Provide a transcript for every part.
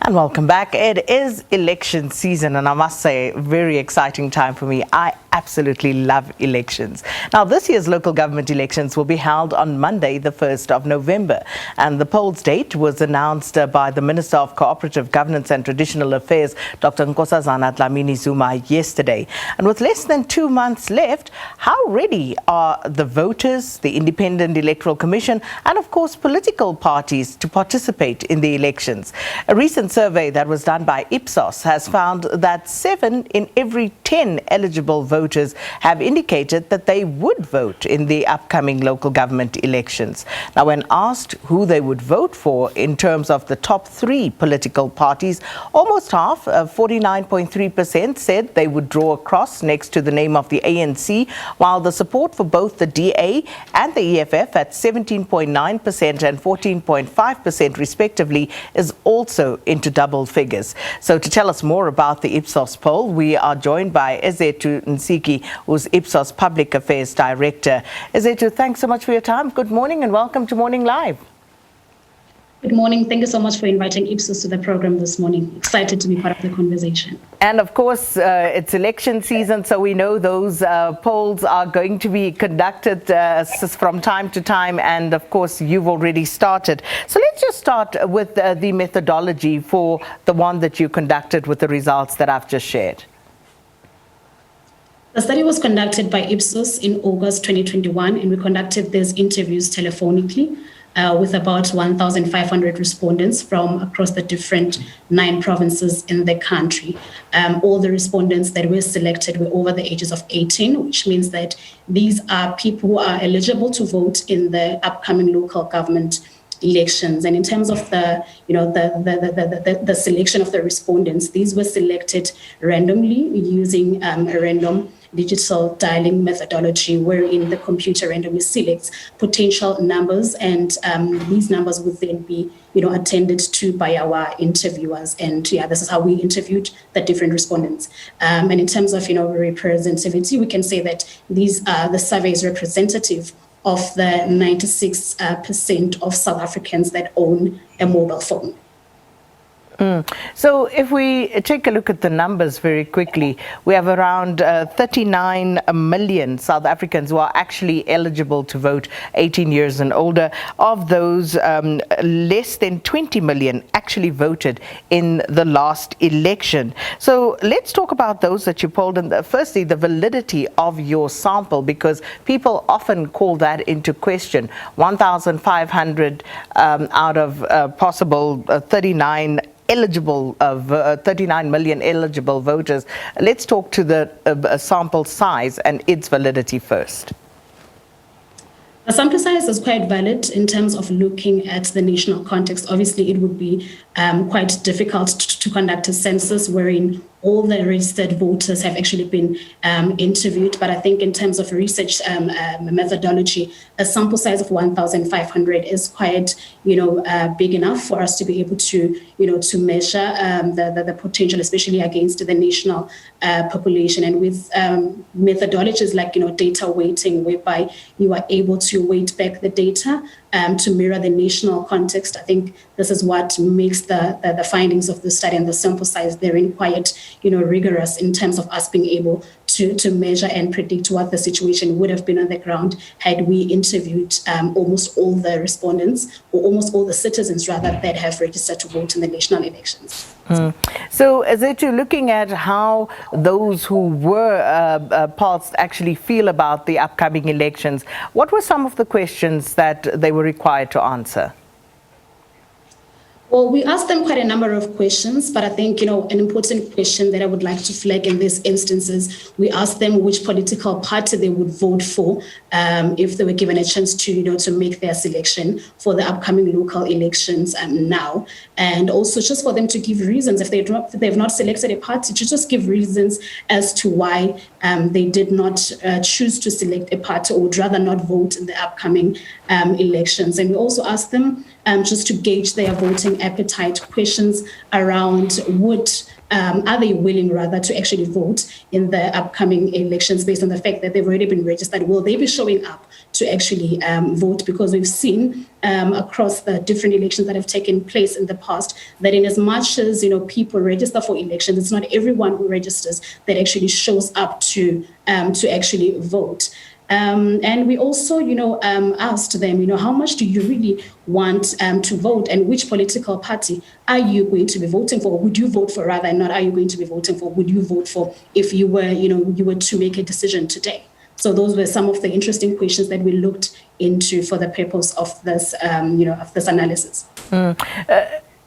And welcome back. It is election season, and I must say, very exciting time for me. I absolutely love elections. Now, this year's local government elections will be held on Monday, the 1st of November. And the polls date was announced by the Minister of Cooperative Governance and Traditional Affairs, Dr. Nkosazana Dlamini-Zuma, yesterday. And with less than 2 months left, how ready are the voters, the Independent Electoral Commission, and of course, political parties to participate in the elections? A recent survey that was done by Ipsos has found that 7 in every 10 eligible voters have indicated that they would vote in the upcoming local government elections. Now, when asked who they would vote for in terms of the top 3 political parties, almost half, 49.3%, said they would draw a cross next to the name of the ANC, while the support for both the DA and the EFF at 17.9% and 14.5% respectively is also into double figures. So to tell us more about the Ipsos poll, we are joined by Ezethu Nsiki, who's Ipsos Public Affairs Director. Ezethu, thanks so much for your time. Good morning and welcome to Morning Live. Good morning. Thank you so much for inviting Ipsos to the program this morning. Excited to be part of the conversation. And of course, it's election season, so we know those polls are going to be conducted from time to time. And of course, you've already started. So let's just start with the methodology for the one that you conducted with the results that I've just shared. The study was conducted by Ipsos in August 2021, and we conducted these interviews telephonically with about 1,500 respondents from across the different 9 provinces in the country. All the respondents that were selected were over the ages of 18, which means that these are people who are eligible to vote in the upcoming local government elections. And in terms of the selection of the respondents, these were selected randomly using a random digital dialing methodology, wherein the computer randomly selects potential numbers, and these numbers would then be attended to by our interviewers. And this is how we interviewed the different respondents. And in terms of representativity, we can say that the survey is representative of the 96% of South Africans that own a mobile phone. So if we take a look at the numbers very quickly, we have around 39 million South Africans who are actually eligible to vote 18 years and older. Of those, less than 20 million actually voted in the last election. So let's talk about those that you polled. And firstly, the validity of your sample, because people often call that into question. 1,500 out of possible 39 million eligible voters. Let's talk to the sample size and its validity first. The sample size is quite valid in terms of looking at the national context. Obviously, it would be quite difficult to conduct a census wherein all the registered voters have actually been interviewed. But I think in terms of research methodology, a sample size of 1,500 is quite, big enough for us to be able to, to measure the potential, especially against the national population. And with methodologies like, data weighting, whereby you are able to weight back the data to mirror the national context. I think this is what makes the findings of the study and the sample size therein quite, rigorous in terms of us being able to measure and predict what the situation would have been on the ground had we interviewed almost all the respondents, or almost all the citizens rather, that have registered to vote in the national elections. So, Ezethu, looking at how those who were pulsed actually feel about the upcoming elections, what were some of the questions that they were required to answer? Well, we asked them quite a number of questions, but I think, an important question that I would like to flag in this instance is we asked them which political party they would vote for if they were given a chance to make their selection for the upcoming local elections now. And also just for them to give reasons, if they've not selected a party, to just give reasons as to why they did not choose to select a party, or would rather not vote in the upcoming elections. And we also asked them just to gauge their voting appetite, questions around are they willing rather to actually vote in the upcoming elections based on the fact that they've already been registered? Will they be showing up to actually vote? Because we've seen across the different elections that have taken place in the past that in as much as people register for elections, it's not everyone who registers that actually shows up to actually vote. And we also, asked them, how much do you really want to vote, and which political party are you going to be voting for? Would you vote for rather, and not are you going to be voting for? Would you vote for if you were to make a decision today? So those were some of the interesting questions that we looked into for the purpose of this, of this analysis.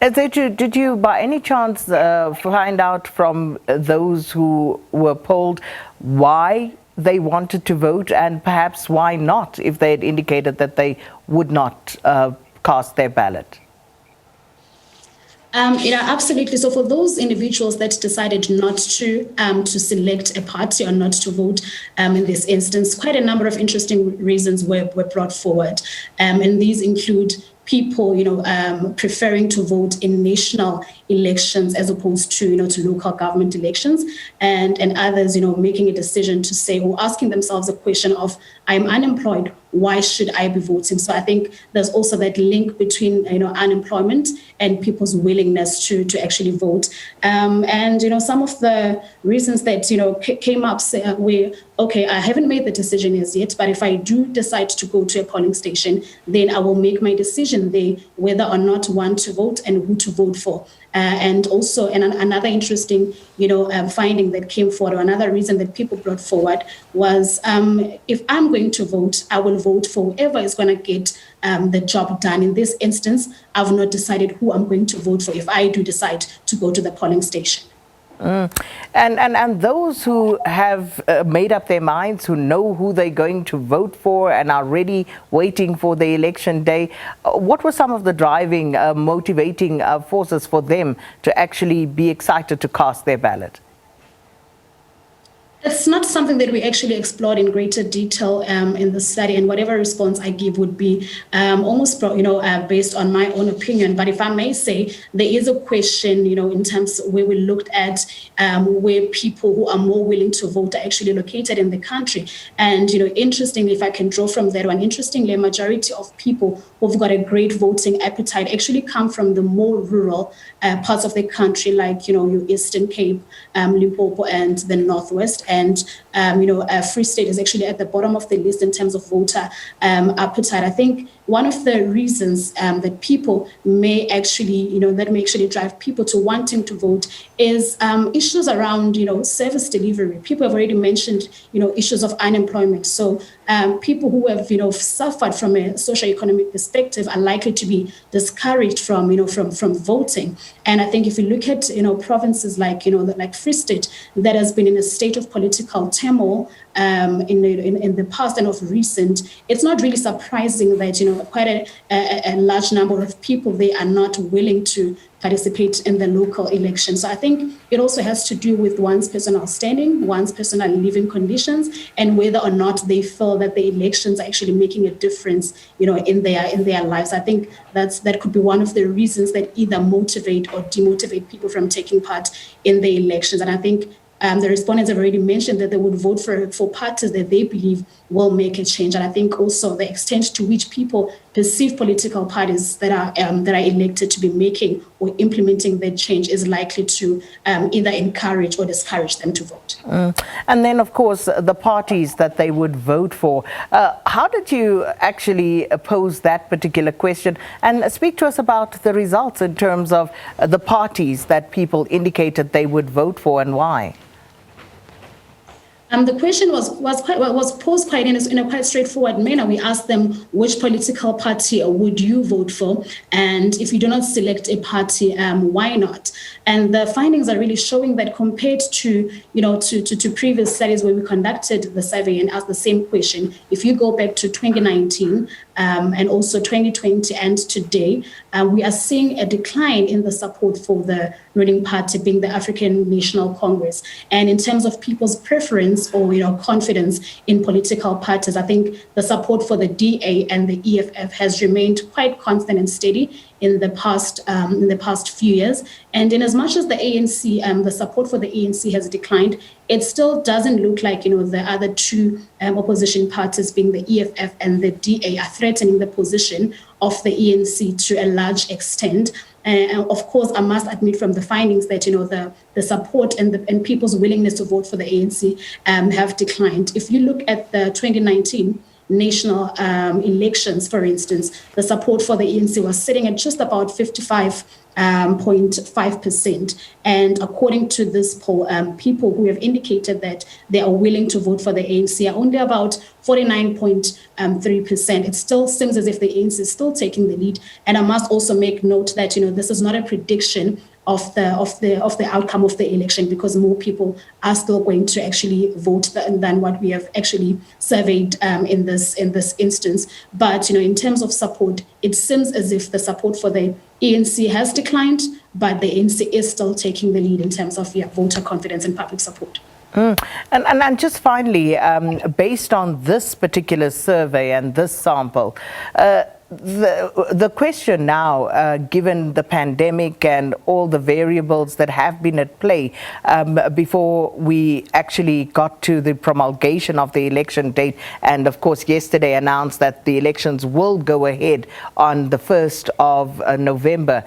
Ezethu, did you by any chance find out from those who were polled why they wanted to vote, and perhaps why not, if they had indicated that they would not cast their ballot? Absolutely. So for those individuals that decided not to select a party or not to vote in this instance, quite a number of interesting reasons were brought forward. And these include people, preferring to vote in national elections as opposed to local government elections, and others, making a decision to say, or asking themselves a question of, I'm unemployed, why should I be voting? So I think there's also that link between unemployment and people's willingness to actually vote. And some of the reasons that came up were, okay, I haven't made the decision as yet, but if I do decide to go to a polling station, then I will make my decision there whether or not one to vote and who to vote for. And also, another interesting, finding that came forward, or another reason that people brought forward was, if I'm going to vote, I will vote for whoever is going to get the job done. In this instance, I've not decided who I'm going to vote for if I do decide to go to the polling station. And those who have made up their minds, who know who they're going to vote for and are ready waiting for the election day, what were some of the driving, motivating forces for them to actually be excited to cast their ballot? It's not something that we actually explored in greater detail in the study, and whatever response I give would be almost based on my own opinion. But if I may say, there is a question, in terms where we looked at where people who are more willing to vote are actually located in the country. And interestingly, if I can draw from that one, interestingly, a majority of people who've got a great voting appetite actually come from the more rural parts of the country, like your Eastern Cape, Limpopo, and the Northwest. And, Free State is actually at the bottom of the list in terms of voter appetite. I think one of the reasons that people may actually, that may actually drive people to wanting to vote is issues around, service delivery. People have already mentioned, issues of unemployment. So people who have, suffered from a socioeconomic perspective are likely to be discouraged from voting. And I think if you look at, provinces like, like Free State, that has been in a state of political turmoil in the past and of recent, it's not really surprising that, quite a large number of people, they are not willing to participate in the local election. So I think it also has to do with one's personal standing, one's personal living conditions, and whether or not they feel that the elections are actually making a difference, in their lives. I think that could be one of the reasons that either motivate or demotivate people from taking part in the elections. And I think the respondents have already mentioned that they would vote for parties that they believe will make a change. And I think also the extent to which people perceive political parties that are elected to be making or implementing that change is likely to either encourage or discourage them to vote. And then, of course, the parties that they would vote for. How did you actually pose that particular question? And speak to us about the results in terms of the parties that people indicated they would vote for and why. The question was posed quite in a quite straightforward manner. We asked them, which political party would you vote for? And if you do not select a party, why not? And the findings are really showing that compared to, to previous studies where we conducted the survey and asked the same question, if you go back to 2019, and also 2020 and today, we are seeing a decline in the support for the ruling party, being the African National Congress. And in terms of people's preference or confidence in political parties, I think the support for the DA and the EFF has remained quite constant and steady in the past few years. And in as much as the ANC, the support for the ANC has declined, it still doesn't look like the other two opposition parties, being the EFF and the DA, are threatening the position of the ANC to a large extent. And of course, I must admit from the findings that the support and people's willingness to vote for the ANC have declined. If you look at the 2019 national elections, for instance, the support for the ANC was sitting at just about 55.5%. And according to this poll, people who have indicated that they are willing to vote for the ANC are only about 49.3%. It still seems as if the ANC is still taking the lead. And I must also make note that this is not a prediction of the outcome of the election, because more people are still going to actually vote than what we have actually surveyed in this instance. But in terms of support, it seems as if the support for the ANC has declined, but the ANC is still taking the lead in terms of voter confidence and public support. And just finally, based on this particular survey and this sample, the question now, given the pandemic and all the variables that have been at play before we actually got to the promulgation of the election date, and of course yesterday announced that the elections will go ahead on the 1st of November.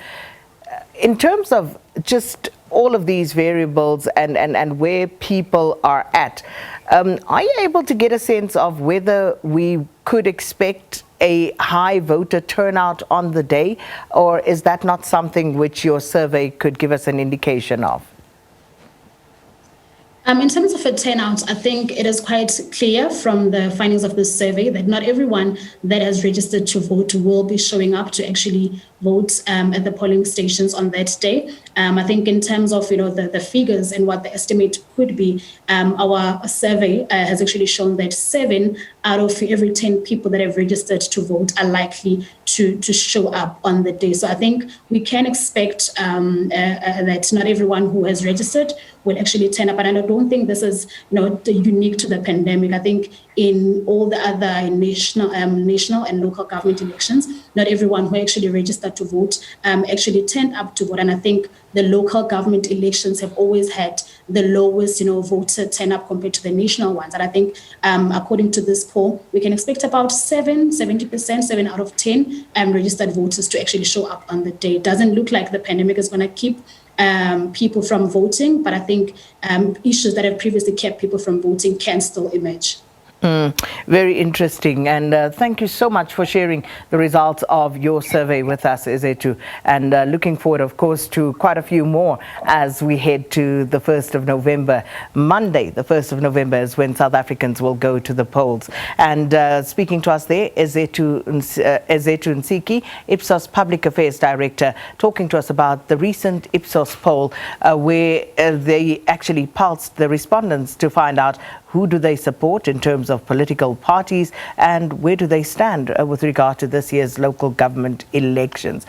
In terms of just all of these variables and where people are at, are you able to get a sense of whether we could expect a high voter turnout on the day, or is that not something which your survey could give us an indication of? In terms of a turnout, I think it is quite clear from the findings of this survey that not everyone that has registered to vote will be showing up to actually vote at the polling stations on that day. I think in terms of the figures and what the estimate could be, our survey has actually shown that 7 out of every 10 people that have registered to vote are likely to show up on the day. So I think we can expect that not everyone who has registered will actually turn up. And I don't think this is unique to the pandemic. I think in all the other national and local government elections, not everyone who actually registered to vote actually turned up to vote. And I think the local government elections have always had the lowest voter turn up compared to the national ones. And I think according to this poll, we can expect about 70%, 7 out of 10 registered voters to actually show up on the day. It doesn't look like the pandemic is going to keep people from voting, but I think issues that have previously kept people from voting can still emerge. Very interesting, and thank you so much for sharing the results of your survey with us, Ezethu, and looking forward, of course, to quite a few more as we head to the 1st of November. Monday, the 1st of November, is when South Africans will go to the polls. And speaking to us there, Ezethu Nsiki, Ipsos Public Affairs Director, talking to us about the recent Ipsos poll where they actually pulsed the respondents to find out who do they support in terms of political parties and where do they stand with regard to this year's local government elections.